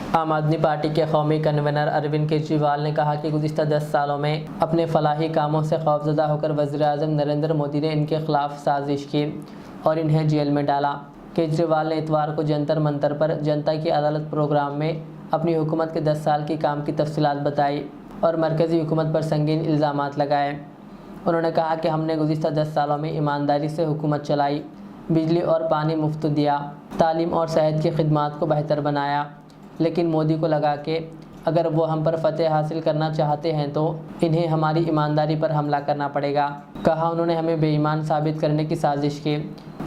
आम आदमी पार्टी के कौमी कन्वीनर अरविंद केजरीवाल ने कहा कि गुज़िश्ता 10 सालों में अपने फलाही कामों से खौफज़दा होकर वज़ीर-ए-आज़म नरेंद्र मोदी ने इनके खिलाफ साजिश की और इन्हें जेल में डाला। केजरीवाल ने इतवार को जंतर मंतर पर जनता की अदालत प्रोग्राम में अपनी हुकूमत के 10 साल की काम की तफसीलात बताई और मरकज़ी हुकूमत पर संगीन इल्ज़ामात लगाए। उन्होंने कहा कि हमने गुज़िश्ता 10 सालों में ईमानदारी से हुकूमत चलाई, बिजली और पानी मुफ्त दिया, तालीम और सेहत की खिदमात को बेहतर बनाया, लेकिन मोदी को लगा कि अगर वो हम पर फतेह हासिल करना चाहते हैं तो इन्हें हमारी ईमानदारी पर हमला करना पड़ेगा। कहा उन्होंने हमें बेईमान साबित करने की साजिश की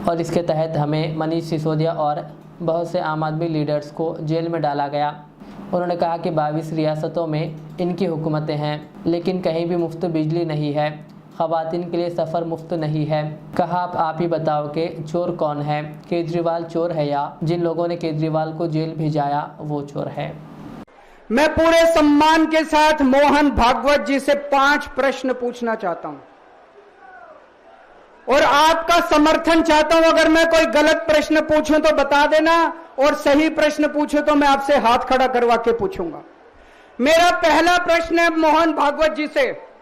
और इसके तहत हमें मनीष सिसोदिया और बहुत से आम आदमी लीडर्स को जेल में डाला गया। उन्होंने कहा कि 22 रियासतों में इनकी हुकूमतें हैं, लेकिन कहीं भी मुफ्त बिजली नहीं है, ख़वातीन के लिए सफ़र मुफ्त नहीं है। कहा आप ही बताओ कि चोर कौन है, केजरीवाल चोर है या जिन लोगों ने केजरीवाल को जेल भेजाया वो चोर है। मैं पूरे सम्मान के साथ मोहन भागवत जी से 5 प्रश्न पूछना चाहता हूं और आपका समर्थन चाहता हूं। अगर मैं कोई गलत प्रश्न पूछूं तो बता देना और सही प्रश्न पूछूं तो मैं आपसे हाथ खड़ा करवा के पूछूंगा। मेरा पहला प्रश्न है मोहन भागवत जी से,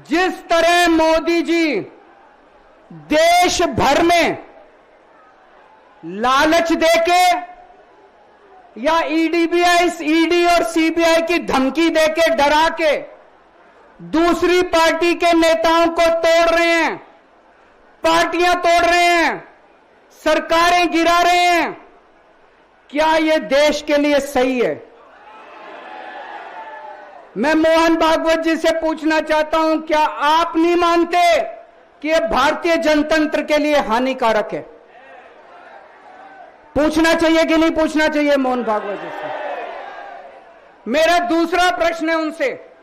जिस तरह मोदी जी देश भर में लालच देके या ईडी और सीबीआई की धमकी देके डरा के दूसरी पार्टी के नेताओं को तोड़ रहे हैं, पार्टियां तोड़ रहे हैं, सरकारें गिरा रहे हैं, क्या यह देश के लिए सही है? मैं मोहन भागवत जी से पूछना चाहता हूं, क्या आप नहीं मानते कि यह भारतीय जनतंत्र के लिए हानिकारक है? पूछना चाहिए कि नहीं पूछना चाहिए मोहन भागवत जी से? मेरा दूसरा प्रश्न है उनसे,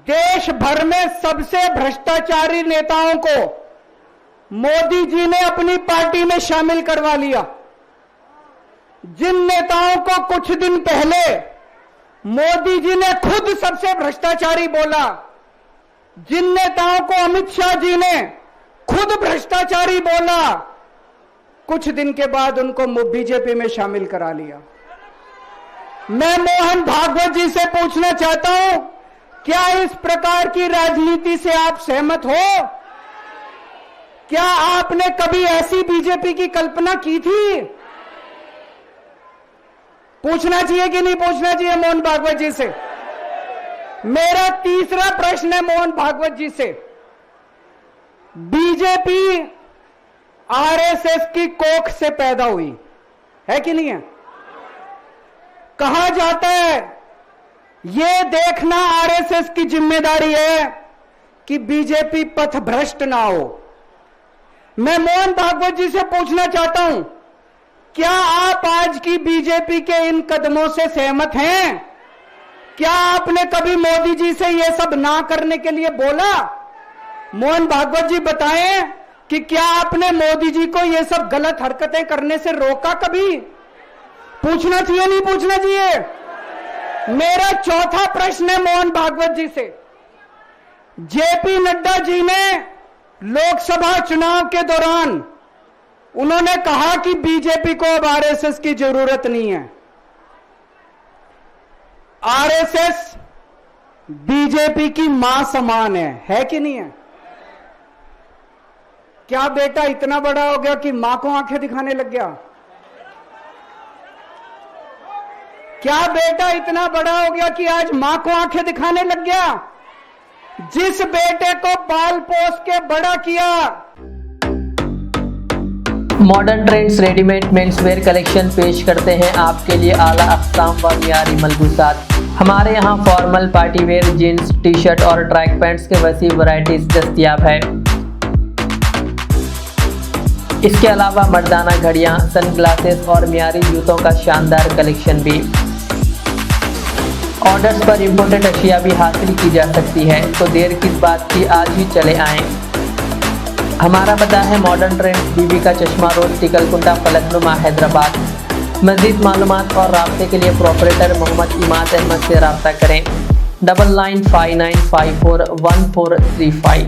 देश भर में सबसे भ्रष्टाचारी नेताओं को मोदी जी ने अपनी पार्टी में शामिल करवा लिया। जिन नेताओं को कुछ दिन पहले मोदी जी ने खुद सबसे भ्रष्टाचारी बोला, जिन नेताओं को अमित शाह जी ने खुद भ्रष्टाचारी बोला, कुछ दिन के बाद उनको बीजेपी में शामिल करा लिया। मैं मोहन भागवत जी से पूछना चाहता हूं, क्या इस प्रकार की राजनीति से आप सहमत हो? क्या आपने कभी ऐसी बीजेपी की कल्पना की थी? पूछना चाहिए कि नहीं पूछना चाहिए मोहन भागवत जी से? मेरा तीसरा प्रश्न है मोहन भागवत जी से, बीजेपी आरएसएस की कोख से पैदा हुई है कि नहीं है? कहा जाता है यह देखना आरएसएस की जिम्मेदारी है कि बीजेपी पथभ्रष्ट ना हो। मैं मोहन भागवत जी से पूछना चाहता हूं, क्या आप आज की बीजेपी के इन कदमों से सहमत हैं? क्या आपने कभी मोदी जी से यह सब ना करने के लिए बोला? मोहन भागवत जी बताएं कि क्या आपने मोदी जी को यह सब गलत हरकतें करने से रोका कभी? पूछना चाहिए नहीं पूछना चाहिए? मेरा चौथा प्रश्न है मोहन भागवत जी से, जेपी नड्डा जी ने लोकसभा चुनाव के दौरान उन्होंने कहा कि बीजेपी को अब आरएसएस की जरूरत नहीं है। आरएसएस बीजेपी की मां समान है कि नहीं है? क्या बेटा इतना बड़ा हो गया कि मां को आंखें दिखाने लग गया? क्या बेटा इतना बड़ा हो गया कि आज मां को आंखें दिखाने लग गया? जिस बेटे को पाल पोस के बड़ा किया। Modern trends readymade menswear collection पेश करते हैं आपके लिए आला अक़साम व मियारी मलबूसात। हमारे यहाँ formal party wear jeans, T shirt और ट्रैक पैंट्स के वसी वैरायटीज दस्तयाब है। इसके अलावा मर्दाना घड़ियाँ, सनग्लासेस और मियारी जूतों का शानदार कलेक्शन भी। ऑर्डर्स पर इम्पोर्टेड अशिया भी हासिल की जा सकती है, तो देर किस बात की, आज ही चले आएँ। हमारा पता है मॉडर्न ट्रेंड्स, बीबी का चश्मा रोड, टिकलकुंटा, फलकनुमा, हैदराबाद। मज़ीद मालूमात और राब्ते के लिए प्रोपरेटर मोहम्मद इमाद अहमद से रब्ता करें। 9959541435।